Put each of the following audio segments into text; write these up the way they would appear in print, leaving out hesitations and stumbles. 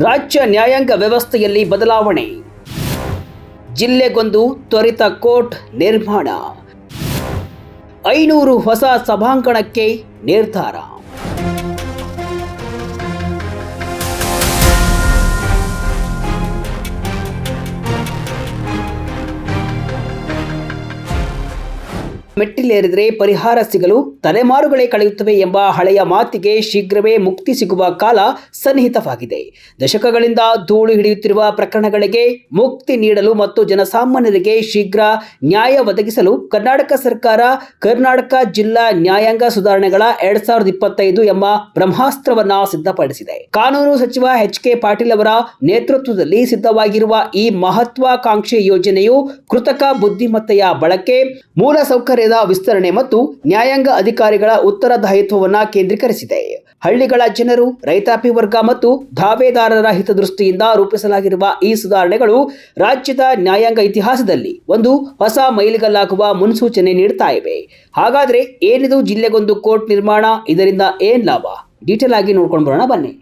ರಾಜ್ಯ ನ್ಯಾಯಾಂಗ ವ್ಯವಸ್ಥೆಯಲ್ಲಿ ಬದಲಾವಣೆ. ಜಿಲ್ಲೆಗೊಂದು ತ್ವರಿತ ಕೋರ್ಟ್ ನಿರ್ಮಾಣ. 500 ಹೊಸ ಸಭಾಂಗಣಕ್ಕೆ ನಿರ್ಧಾರ. ಮೆಟ್ಟಿಲೇರಿದರೆ ಪರಿಹಾರ ಸಿಗಲು ತಲೆಮಾರುಗಳೇ ಕಳೆಯುತ್ತವೆ ಎಂಬ ಹಳೆಯ ಮಾತಿಗೆ ಶೀಘ್ರವೇ ಮುಕ್ತಿ ಸಿಗುವ ಕಾಲ ಸನ್ನಿಹಿತವಾಗಿದೆ. ದಶಕಗಳಿಂದ ಧೂಳು ಹಿಡಿಯುತ್ತಿರುವ ಪ್ರಕರಣಗಳಿಗೆ ಮುಕ್ತಿ ನೀಡಲು ಮತ್ತು ಜನಸಾಮಾನ್ಯರಿಗೆ ಶೀಘ್ರ ನ್ಯಾಯ ಒದಗಿಸಲು ಕರ್ನಾಟಕ ಸರ್ಕಾರ ಕರ್ನಾಟಕ ಜಿಲ್ಲಾ ನ್ಯಾಯಾಂಗ ಸುಧಾರಣೆಗಳ 2025 ಎಂಬ ಬ್ರಹ್ಮಾಸ್ತ್ರವನ್ನ ಸಿದ್ಧಪಡಿಸಿದೆ. ಕಾನೂನು ಸಚಿವ ಎಚ್.ಕೆ. ಪಾಟೀಲ್ ಅವರ ನೇತೃತ್ವದಲ್ಲಿ ಸಿದ್ಧವಾಗಿರುವ ಈ ಮಹತ್ವಾಕಾಂಕ್ಷಿ ಯೋಜನೆಯು ಕೃತಕ ಬುದ್ಧಿಮತ್ತೆಯ ಬಳಕೆ, ಮೂಲಸೌಕರ್ಯದ ವಿಸ್ತರಣೆ ಮತ್ತು ನ್ಯಾಯಾಂಗ ಅಧಿಕಾರಿಗಳ ಉತ್ತರದಾಯಿತ್ವವನ್ನು ಕೇಂದ್ರೀಕರಿಸಿದೆ. ಹಳ್ಳಿಗಳ ಜನರು, ರೈತಾಪಿ ವರ್ಗ ಮತ್ತು ದಾವೇದಾರರ ಹಿತದೃಷ್ಟಿಯಿಂದ ರೂಪಿಸಲಾಗಿರುವ ಈ ಸುಧಾರಣೆಗಳು ರಾಜ್ಯದ ನ್ಯಾಯಾಂಗ ಇತಿಹಾಸದಲ್ಲಿ ಒಂದು ಹೊಸ ಮೈಲಿಗಲ್ಲಾಗುವ ಮುನ್ಸೂಚನೆ ನೀಡುತ್ತಾ ಇವೆ. ಹಾಗಾದ್ರೆ ಏನಿದು ಜಿಲ್ಲೆಗೊಂದು ಕೋರ್ಟ್ ನಿರ್ಮಾಣ? ಇದರಿಂದ ಏನ್ ಲಾಭ? ಡೀಟೇಲ್ ಆಗಿ ನೋಡ್ಕೊಂಡು ಬರೋಣ ಬನ್ನಿ.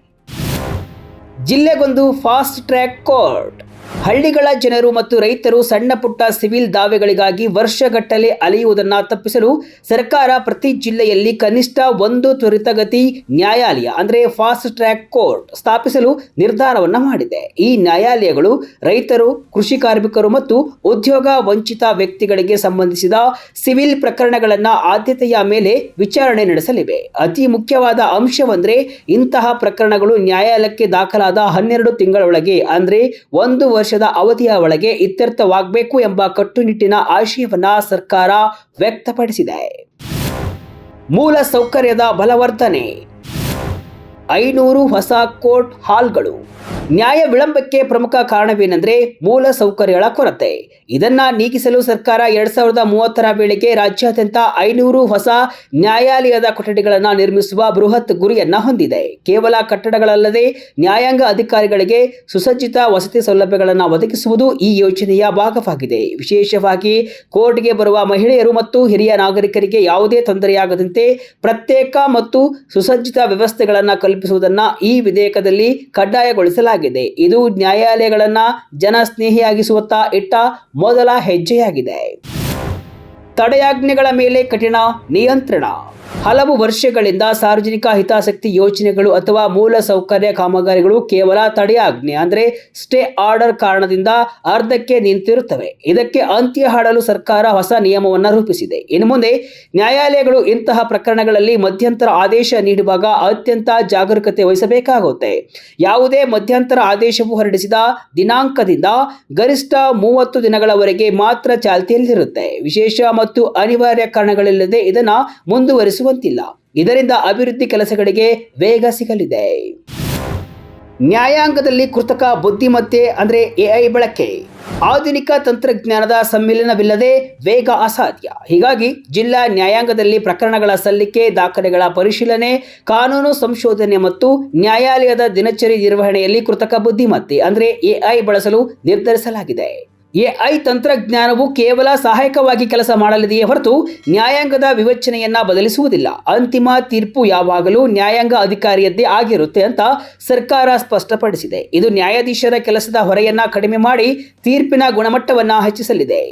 ಜಿಲ್ಲೆಗೊಂದು ಫಾಸ್ಟ್ ಟ್ರ್ಯಾಕ್ ಕೋರ್ಟ್. ಹಳ್ಳಿಗಳ ಜನರು ಮತ್ತು ರೈತರು ಸಣ್ಣ ಪುಟ್ಟ ಸಿವಿಲ್ ದಾವೆಗಳಿಗಾಗಿ ವರ್ಷಗಟ್ಟಲೆ ಅಲೆಯುವುದನ್ನು ತಪ್ಪಿಸಲು ಸರ್ಕಾರ ಪ್ರತಿ ಜಿಲ್ಲೆಯಲ್ಲಿ ಕನಿಷ್ಠ ಒಂದು ತ್ವರಿತಗತಿ ನ್ಯಾಯಾಲಯ ಅಂದರೆ ಫಾಸ್ಟ್ ಟ್ರ್ಯಾಕ್ ಕೋರ್ಟ್ ಸ್ಥಾಪಿಸಲು ನಿರ್ಧಾರವನ್ನು ಮಾಡಿದೆ. ಈ ನ್ಯಾಯಾಲಯಗಳು ರೈತರು, ಕೃಷಿ ಕಾರ್ಮಿಕರು ಮತ್ತು ಉದ್ಯೋಗ ವಂಚಿತ ವ್ಯಕ್ತಿಗಳಿಗೆ ಸಂಬಂಧಿಸಿದ ಸಿವಿಲ್ ಪ್ರಕರಣಗಳನ್ನು ಆದ್ಯತೆಯ ಮೇಲೆ ವಿಚಾರಣೆ ನಡೆಸಲಿವೆ. ಅತಿ ಮುಖ್ಯವಾದ ಅಂಶವೆಂದರೆ ಇಂತಹ ಪ್ರಕರಣಗಳು ನ್ಯಾಯಾಲಯಕ್ಕೆ ದಾಖಲಾದ 12 ತಿಂಗಳೊಳಗೆ ಅಂದರೆ 1 ವರ್ಷದ ಅವಧಿಯ ಒಳಗೆ ಇತ್ಯರ್ಥವಾಗಬೇಕು ಎಂಬ ಕಟ್ಟುನಿಟ್ಟಿನ ಆಶಯವನ್ನ ಸರ್ಕಾರ ವ್ಯಕ್ತಪಡಿಸಿದೆ. ಮೂಲ ಸೌಕರ್ಯದ ಬಲವರ್ಧನೆ. 500 ಹೊಸ ಕೋರ್ಟ್ ಹಾಲ್ಗಳು. ನ್ಯಾಯ ವಿಳಂಬಕ್ಕೆ ಪ್ರಮುಖ ಕಾರಣವೇನೆಂದರೆ ಮೂಲ ಸೌಕರ್ಯಗಳ ಕೊರತೆ. ಇದನ್ನ ನೀಗಿಸಲು ಸರ್ಕಾರ 2030ರ ವೇಳೆಗೆ ರಾಜ್ಯಾದ್ಯಂತ 500 ಹೊಸ ನ್ಯಾಯಾಲಯದ ಕೊಠಡಿಗಳನ್ನು ನಿರ್ಮಿಸುವ ಬೃಹತ್ ಗುರಿಯನ್ನ ಹೊಂದಿದೆ. ಕೇವಲ ಕಟ್ಟಡಗಳಲ್ಲದೆ ನ್ಯಾಯಾಂಗ ಅಧಿಕಾರಿಗಳಿಗೆ ಸುಸಜ್ಜಿತ ವಸತಿ ಸೌಲಭ್ಯಗಳನ್ನು ಒದಗಿಸುವುದು ಈ ಯೋಜನೆಯ ಭಾಗವಾಗಿದೆ. ವಿಶೇಷವಾಗಿ ಕೋರ್ಟ್ಗೆ ಬರುವ ಮಹಿಳೆಯರು ಮತ್ತು ಹಿರಿಯ ನಾಗರಿಕರಿಗೆ ಯಾವುದೇ ತೊಂದರೆಯಾಗದಂತೆ ಪ್ರತ್ಯೇಕ ಮತ್ತು ಸುಸಜ್ಜಿತ ವ್ಯವಸ್ಥೆಗಳನ್ನು ಕಲ್ಪಿಸುವುದನ್ನು ಈ ವಿಧೇಯಕದಲ್ಲಿ ಕಡ್ಡಾಯಗೊಳಿಸಲಾಗಿದೆ. ಇದು ನ್ಯಾಯಾಲಯಗಳನ್ನು ಜನಸ್ನೇಹಿಯಾಗಿಸುವತ್ತ ಇಟ್ಟ ಮೊದಲ ಹೆಜ್ಜೆಯಾಗಿದೆ. ತಡೆಯಾಜ್ಞೆಗಳ ಮೇಲೆ ಕಠಿಣ ನಿಯಂತ್ರಣ. ಹಲವು ವರ್ಷಗಳಿಂದ ಸಾರ್ವಜನಿಕ ಹಿತಾಸಕ್ತಿ ಯೋಜನೆಗಳು ಅಥವಾ ಮೂಲ ಸೌಕರ್ಯ ಕಾಮಗಾರಿಗಳು ಕೇವಲ ತಡೆಯಾಜ್ಞೆ ಅಂದರೆ ಸ್ಟೇ ಆರ್ಡರ್ ಕಾರಣದಿಂದ ಅರ್ಧಕ್ಕೆ ನಿಂತಿರುತ್ತವೆ. ಇದಕ್ಕೆ ಅಂತ್ಯ ಹಾಡಲು ಸರ್ಕಾರ ಹೊಸ ನಿಯಮವನ್ನು ರೂಪಿಸಿದೆ. ಇನ್ನು ಮುಂದೆ ನ್ಯಾಯಾಲಯಗಳು ಇಂತಹ ಪ್ರಕರಣಗಳಲ್ಲಿ ಮಧ್ಯಂತರ ಆದೇಶ ನೀಡುವಾಗ ಅತ್ಯಂತ ಜಾಗರೂಕತೆ ವಹಿಸಬೇಕಾಗುತ್ತೆ. ಯಾವುದೇ ಮಧ್ಯಂತರ ಆದೇಶವು ಹೊರಡಿಸಿದ ದಿನಾಂಕದಿಂದ ಗರಿಷ್ಠ 30 ದಿನಗಳವರೆಗೆ ಮಾತ್ರ ಚಾಲ್ತಿಯಲ್ಲಿರುತ್ತೆ. ವಿಶೇಷ ಮತ್ತು ಅನಿವಾರ್ಯ ಕಾರಣಗಳಿಲ್ಲದೆ ಇದನ್ನು ಮುಂದುವರಿಸುವ ಇದರಿಂದ ಅಭಿವೃದ್ಧಿ ಕೆಲಸಗಳಿಗೆ ವೇಗ ಸಿಗಲಿದೆ. ನ್ಯಾಯಾಂಗದಲ್ಲಿ ಕೃತಕ ಬುದ್ಧಿಮತ್ತೆ ಅಂದರೆ ಎಐ ಬಳಕೆ. ಆಧುನಿಕ ತಂತ್ರಜ್ಞಾನದ ಸಮ್ಮಿಲನವಿಲ್ಲದೆ ವೇಗ ಅಸಾಧ್ಯ. ಹೀಗಾಗಿ ಜಿಲ್ಲಾ ನ್ಯಾಯಾಂಗದಲ್ಲಿ ಪ್ರಕರಣಗಳ ಸಲ್ಲಿಕೆ, ದಾಖಲೆಗಳ ಪರಿಶೀಲನೆ, ಕಾನೂನು ಸಂಶೋಧನೆ ಮತ್ತು ನ್ಯಾಯಾಲಯದ ದಿನಚರಿ ನಿರ್ವಹಣೆಯಲ್ಲಿ ಕೃತಕ ಬುದ್ಧಿಮತ್ತೆ ಅಂದರೆ ಎಐ ಬಳಸಲು ನಿರ್ಧರಿಸಲಾಗಿದೆ. ಎಐ ತಂತ್ರಜ್ಞಾನವು ಕೇವಲ ಸಹಾಯಕವಾಗಿ ಕೆಲಸ ಮಾಡಲಿದೆಯೇ ಹೊರತು ನ್ಯಾಯಾಂಗದ ವಿವೇಚನೆಯನ್ನ ಬದಲಿಸುವುದಿಲ್ಲ. ಅಂತಿಮ ತೀರ್ಪು ಯಾವಾಗಲೂ ನ್ಯಾಯಾಂಗ ಅಧಿಕಾರಿಯದ್ದೇ ಆಗಿರುತ್ತೆ ಅಂತ ಸರ್ಕಾರ ಸ್ಪಷ್ಟಪಡಿಸಿದೆ. ಇದು ನ್ಯಾಯಾಧೀಶರ ಕೆಲಸದ ಹೊರೆಯನ್ನ ಕಡಿಮೆ ಮಾಡಿ ತೀರ್ಪಿನ ಗುಣಮಟ್ಟವನ್ನು ಹೆಚ್ಚಿಸಲಿದೆ.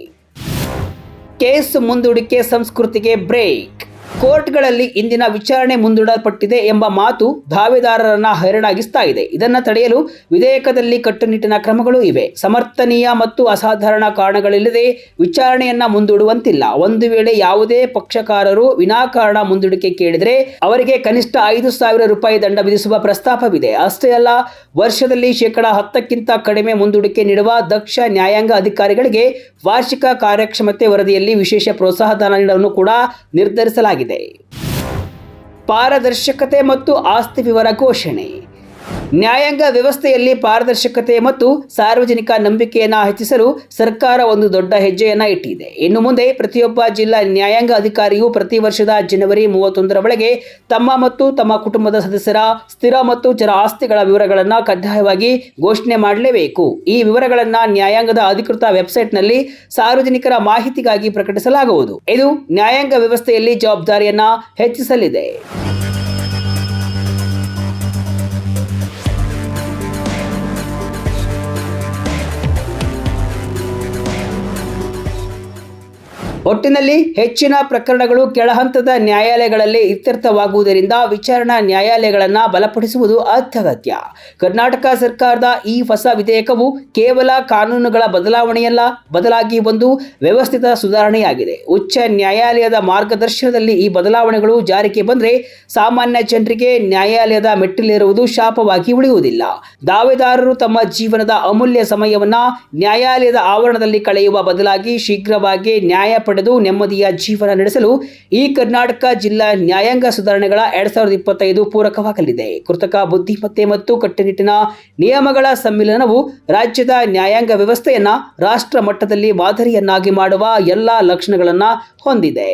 ಕೇಸ್ ಮುಂದೂಡಿಕೆ ಸಂಸ್ಕೃತಿಗೆ ಬ್ರೇಕ್. ಕೋರ್ಟ್ಗಳಲ್ಲಿ ಇಂದಿನ ವಿಚಾರಣೆ ಮುಂದೂಡಲ್ಪಟ್ಟಿದೆ ಎಂಬ ಮಾತು ದಾವೇದಾರರನ್ನ ಹೈರಾಣಾಗಿಸ್ತಾ ಇದೆ. ಇದನ್ನ ತಡೆಯಲು ವಿಧೇಯಕದಲ್ಲಿ ಕಟ್ಟುನಿಟ್ಟಿನ ಕ್ರಮಗಳು ಇವೆ. ಸಮರ್ಥನೀಯ ಮತ್ತು ಅಸಾಧಾರಣ ಕಾರಣಗಳಿಲ್ಲದೆ ವಿಚಾರಣೆಯನ್ನ ಮುಂದೂಡುವಂತಿಲ್ಲ. ಒಂದು ವೇಳೆ ಯಾವುದೇ ಪಕ್ಷಕಾರರು ವಿನಾಕಾರಣ ಮುಂದೂಡಿಕೆ ಕೇಳಿದರೆ ಅವರಿಗೆ ಕನಿಷ್ಠ 5,000 ರೂಪಾಯಿ ದಂಡ ವಿಧಿಸುವ ಪ್ರಸ್ತಾಪವಿದೆ. ಅಷ್ಟೇ ಅಲ್ಲ, ವರ್ಷದಲ್ಲಿ 10% ಕಡಿಮೆ ಮುಂದೂಡಿಕೆ ನೀಡುವ ದಕ್ಷ ನ್ಯಾಯಾಂಗ ಅಧಿಕಾರಿಗಳಿಗೆ ವಾರ್ಷಿಕ ಕಾರ್ಯಕ್ಷಮತೆ ವರದಿಯಲ್ಲಿ ವಿಶೇಷ ಪ್ರೋತ್ಸಾಹಧನ ನೀಡಲು ಕೂಡ ನಿರ್ಧರಿಸಲಾಗಿದೆ. ಪಾರದರ್ಶಕತೆ ಮತ್ತು ಆಸ್ತಿ ವಿವರ ಘೋಷಣೆ. ನ್ಯಾಯಾಂಗ ವ್ಯವಸ್ಥೆಯಲ್ಲಿ ಪಾರದರ್ಶಕತೆ ಮತ್ತು ಸಾರ್ವಜನಿಕ ನಂಬಿಕೆಯನ್ನು ಹೆಚ್ಚಿಸಲು ಸರ್ಕಾರ ಒಂದು ದೊಡ್ಡ ಹೆಜ್ಜೆಯನ್ನು ಇಟ್ಟಿದೆ. ಇನ್ನು ಮುಂದೆ ಪ್ರತಿಯೊಬ್ಬ ಜಿಲ್ಲಾ ನ್ಯಾಯಾಂಗ ಅಧಿಕಾರಿಯು ಪ್ರತಿ ವರ್ಷದ ಜನವರಿ 31ರ ಒಳಗೆ ತಮ್ಮ ಮತ್ತು ತಮ್ಮ ಕುಟುಂಬದ ಸದಸ್ಯರ ಸ್ಥಿರ ಮತ್ತು ಚರ ಆಸ್ತಿಗಳ ವಿವರಗಳನ್ನು ಕಡ್ಡಾಯವಾಗಿ ಘೋಷಣೆ ಮಾಡಲೇಬೇಕು. ಈ ವಿವರಗಳನ್ನು ನ್ಯಾಯಾಂಗದ ಅಧಿಕೃತ ವೆಬ್ಸೈಟ್ನಲ್ಲಿ ಸಾರ್ವಜನಿಕರ ಮಾಹಿತಿಗಾಗಿ ಪ್ರಕಟಿಸಲಾಗುವುದು. ಇದು ನ್ಯಾಯಾಂಗ ವ್ಯವಸ್ಥೆಯಲ್ಲಿ ಜವಾಬ್ದಾರಿಯನ್ನು ಹೆಚ್ಚಿಸಲಿದೆ. ಒಟ್ಟಿನಲ್ಲಿ ಹೆಚ್ಚಿನ ಪ್ರಕರಣಗಳು ಕೆಳಹಂತದ ನ್ಯಾಯಾಲಯಗಳಲ್ಲಿ ಇತ್ಯರ್ಥವಾಗುವುದರಿಂದ ವಿಚಾರಣಾ ನ್ಯಾಯಾಲಯಗಳನ್ನು ಬಲಪಡಿಸುವುದು ಅತ್ಯಗತ್ಯ. ಕರ್ನಾಟಕ ಸರ್ಕಾರದ ಈ ಹೊಸ ವಿಧೇಯಕವು ಕೇವಲ ಕಾನೂನುಗಳ ಬದಲಾವಣೆಯಲ್ಲ, ಬದಲಾಗಿ ಒಂದು ವ್ಯವಸ್ಥಿತ ಸುಧಾರಣೆಯಾಗಿದೆ. ಉಚ್ಚ ನ್ಯಾಯಾಲಯದ ಮಾರ್ಗದರ್ಶನದಲ್ಲಿ ಈ ಬದಲಾವಣೆಗಳು ಜಾರಿಗೆ ಬಂದರೆ ಸಾಮಾನ್ಯ ಜನರಿಗೆ ನ್ಯಾಯಾಲಯದ ಮೆಟ್ಟಿಲೇರುವುದು ಶಾಪವಾಗಿ ಉಳಿಯುವುದಿಲ್ಲ. ದಾವೆದಾರರು ತಮ್ಮ ಜೀವನದ ಅಮೂಲ್ಯ ಸಮಯವನ್ನ ನ್ಯಾಯಾಲಯದ ಆವರಣದಲ್ಲಿ ಕಳೆಯುವ ಬದಲಾಗಿ ಶೀಘ್ರವಾಗಿ ನ್ಯಾಯ ಪಡೆದು ನೆಮ್ಮದಿಯ ಜೀವನ ನಡೆಸಲು ಈ ಕರ್ನಾಟಕ ಜಿಲ್ಲಾ ನ್ಯಾಯಾಂಗ ಸುಧಾರಣೆಗಳ 2025 ಪೂರಕವಾಗಲಿದೆ. ಕೃತಕ ಬುದ್ಧಿಮತ್ತೆ ಮತ್ತು ಕಟ್ಟುನಿಟ್ಟಿನ ನಿಯಮಗಳ ಸಮ್ಮಿಲನವು ರಾಜ್ಯದ ನ್ಯಾಯಾಂಗ ವ್ಯವಸ್ಥೆಯನ್ನ ರಾಷ್ಟ್ರ ಮಟ್ಟದಲ್ಲಿ ಮಾದರಿಯನ್ನಾಗಿ ಮಾಡುವ ಎಲ್ಲಾ ಲಕ್ಷಣಗಳನ್ನು ಹೊಂದಿದೆ.